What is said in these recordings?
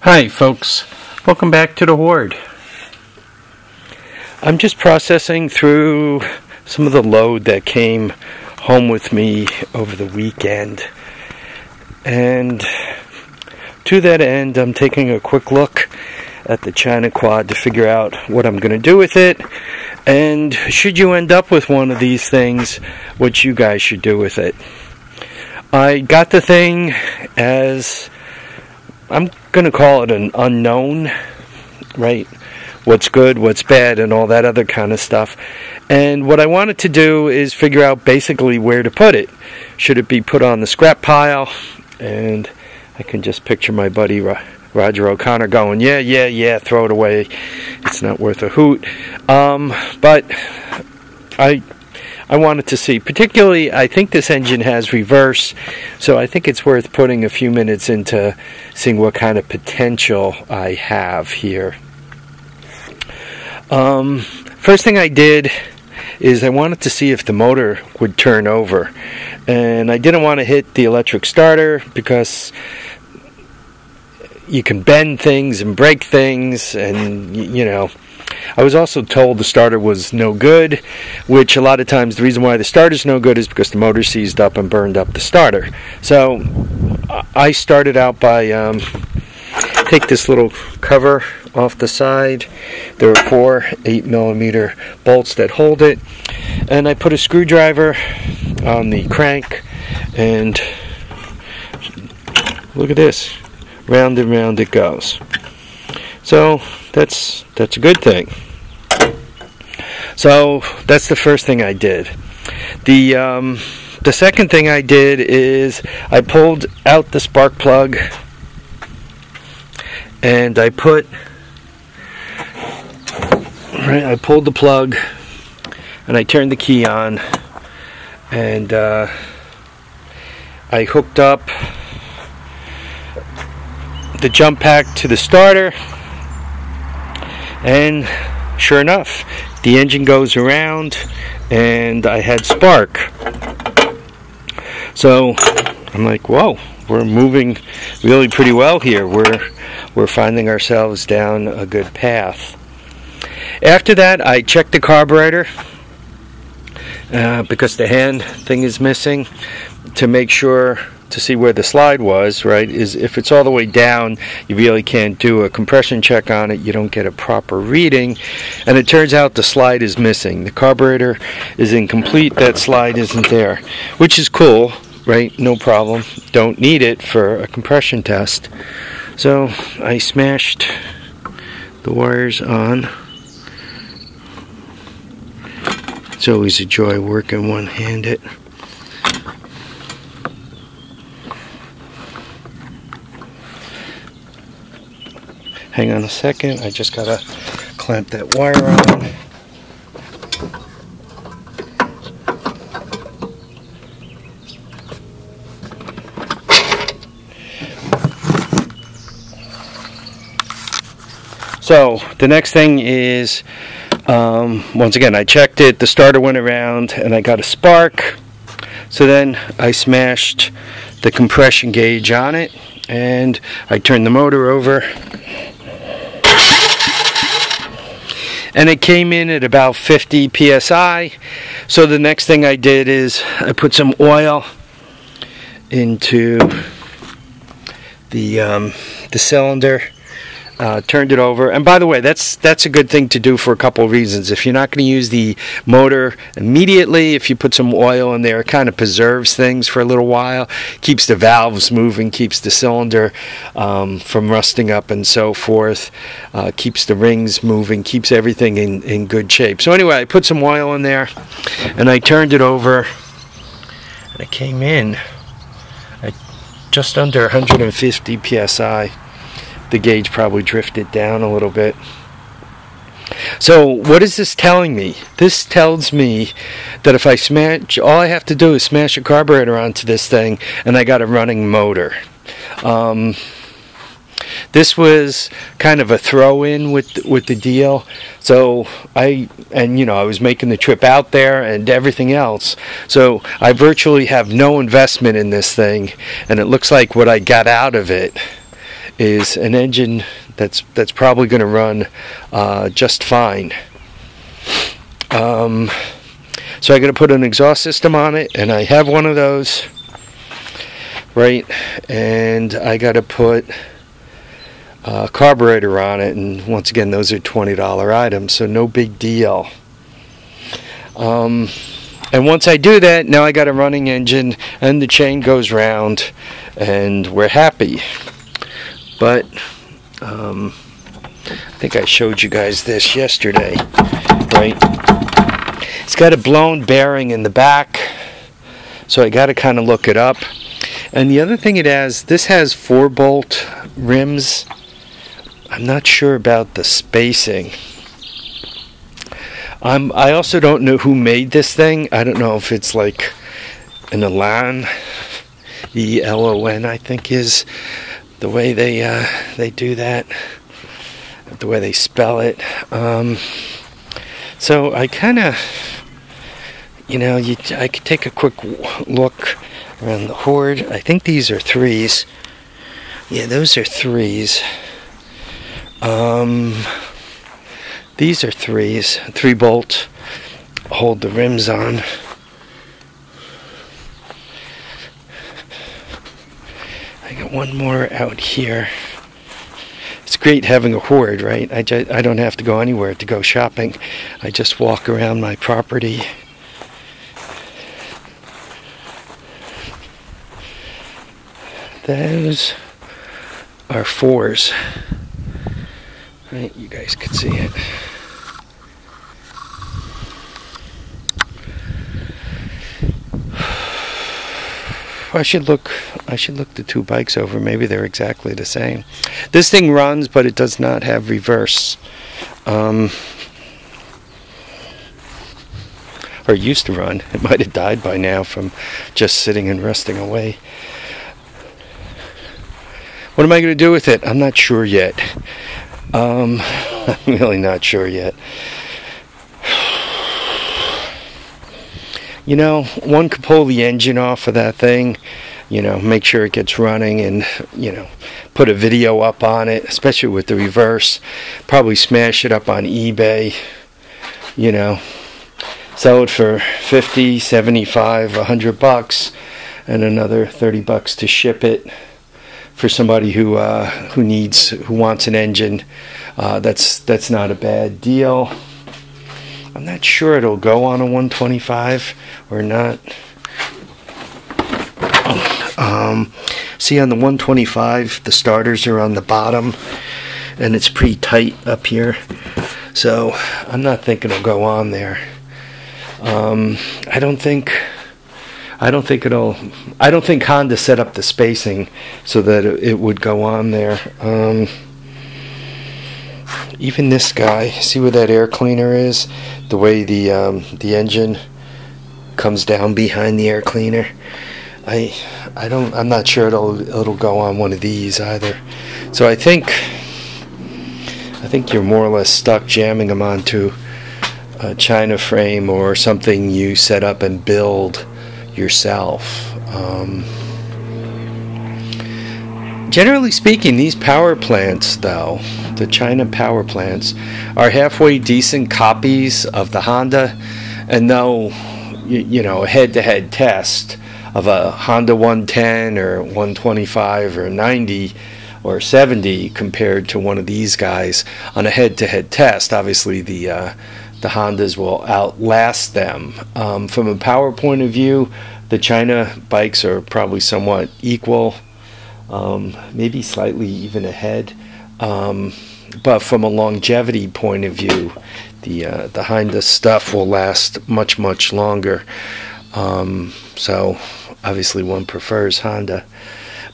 Hi folks, welcome back to the Hoard. I'm just processing through some of the load that came home with me over the weekend, and to that end I'm taking a quick look at the China quad to figure out what I'm going to do with it, and should you end up with one of these things, what you guys should do with it. I got the thing as, I'm going to call it an unknown, right? What's good, what's bad, and all that other kind of stuff. And what I wanted to do is figure out basically where to put it. Should it be put on the scrap pile? And I can just picture my buddy Roger O'Connor going, yeah, throw it away. It's not worth a hoot. But I wanted to see, particularly I think this engine has reverse, so I think it's worth putting a few minutes into seeing what kind of potential I have here. First thing I did is I wanted to see if the motor would turn over, and I didn't want to hit the electric starter because you can bend things and break things, and you know, I was also told the starter was no good, which a lot of times the reason why the starter's no good is because the motor seized up and burned up the starter. So I started out by take this little cover off the side. There are 4 8mm bolts that hold it, and I put a screwdriver on the crank, and look at this, round and round it goes. So that's a good thing. So that's the first thing I did. The second thing I did is I pulled out the spark plug, and I pulled the plug, and I turned the key on, and I hooked up the jump pack to the starter, and sure enough, the engine goes around and I had spark. So I'm like, whoa, we're moving really pretty well here. We're finding ourselves down a good path. After that, I checked the carburetor because the hand thing is missing, to make sure to see where the slide was, right? Is if it's all the way down, you really can't do a compression check on it. You don't get a proper reading, and it turns out the slide is missing. The carburetor is incomplete. That slide isn't there, which is cool, right? No problem. Don't need it for a compression test. So I smashed the wires on. It's always a joy working one-handed. Hang on a second, I just gotta clamp that wire on. So the next thing is, once again, I checked it, the starter went around, and I got a spark. So then I smashed the compression gauge on it, and I turned the motor over, and it came in at about 50 psi. So the next thing I did is I put some oil into the cylinder, turned it over. And by the way, that's a good thing to do for a couple of reasons. If you're not going to use the motor immediately, if you put some oil in there, it kind of preserves things for a little while, keeps the valves moving, keeps the cylinder from rusting up and so forth, keeps the rings moving, keeps everything in good shape. So anyway, I put some oil in there, and I turned it over, and it came in at just under 150 psi. The gauge probably drifted down a little bit. So what is this telling me? This tells me that if I smash, all I have to do is smash a carburetor onto this thing, and I got a running motor. This was kind of a throw-in with the deal. So I was making the trip out there and everything else. So I virtually have no investment in this thing, and it looks like what I got out of it is an engine that's probably going to run just fine. So I got to put an exhaust system on it, and I have one of those, right? And I got to put a carburetor on it, and once again, those are $20 items, so no big deal. And once I do that, now I got a running engine, and the chain goes round, and we're happy. But I think I showed you guys this yesterday, right? It's got a blown bearing in the back, so I got to kind of look it up. And the other thing it has, this has 4-bolt rims. I'm not sure about the spacing. I also don't know who made this thing. I don't know if it's like an Elan, E-L-O-N, I think is the way they do that, the way they spell it. So I kind of, I could take a quick look around the Hoard. I think these are 3s. Yeah, those are 3s. These are 3s, 3-bolt, hold the rims on. I got one more out here. It's great having a Hoard, right? I don't have to go anywhere to go shopping. I just walk around my property. Those are 4s. Right, you guys can see it. I should look the 2 bikes over. Maybe they're exactly the same. This thing runs, but it does not have reverse. Or it used to run. It might have died by now from just sitting and resting away. What am I going to do with it? I'm not sure yet. I'm really not sure yet. One could pull the engine off of that thing, make sure it gets running, and, put a video up on it, especially with the reverse. Probably smash it up on eBay, sell it for $50, $75, $100, and another $30 to ship it. For somebody who wants an engine, that's not a bad deal. I'm not sure it'll go on a 125 or not. See, on the 125, the starters are on the bottom, and it's pretty tight up here. So I'm not thinking it'll go on there. I don't think Honda set up the spacing so that it would go on there. Even this guy, see where that air cleaner is? The way the engine comes down behind the air cleaner. I'm not sure it'll go on one of these either. So I think you're more or less stuck jamming them onto a China frame or something you set up and build yourself. Generally speaking, these power plants, though, the China power plants, are halfway decent copies of the Honda, and though a head-to-head test of a Honda 110 or 125 or 90 or 70 compared to one of these guys on a head-to-head test, obviously the Hondas will outlast them. From a power point of view, the China bikes are probably somewhat equal, maybe slightly even ahead. But from a longevity point of view, the Honda stuff will last much, much longer. So obviously one prefers Honda.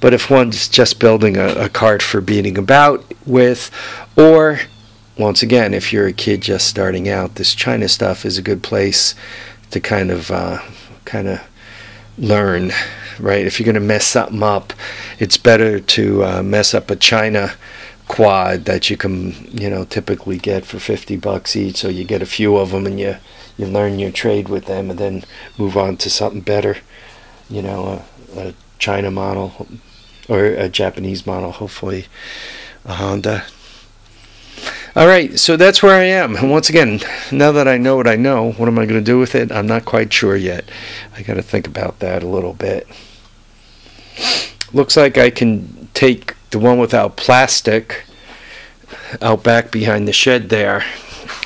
But if one's just building a cart for beating about with, or once again, if you're a kid just starting out, this China stuff is a good place to kind of learn, right? If you're going to mess something up, it's better to mess up a China quad that you can, typically get for $50 each. So you get a few of them and you learn your trade with them, and then move on to something better, a China model. or a Japanese model, hopefully a Honda. Alright, so that's where I am. And once again, now that I know what I know, what am I going to do with it? I'm not quite sure yet. I got to think about that a little bit. Looks like I can take the one without plastic out back behind the shed there.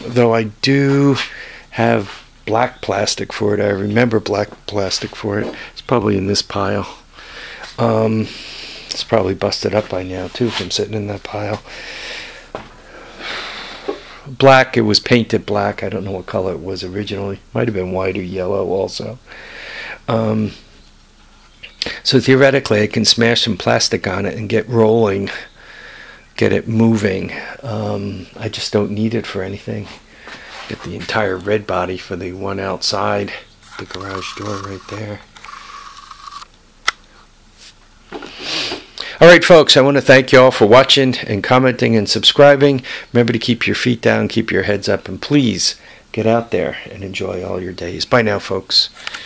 Though I do have black plastic for it. I remember black plastic for it. It's probably in this pile. It's probably busted up by now too from sitting in that pile. Black, it was painted black. I don't know what color it was originally. Might have been white or yellow also. So theoretically I can smash some plastic on it and get rolling, get it moving. I just don't need it for anything. Get the entire red body for the one outside the garage door right there. Alright folks, I want to thank you all for watching and commenting and subscribing. Remember to keep your feet down, keep your heads up, and please get out there and enjoy all your days. Bye now folks.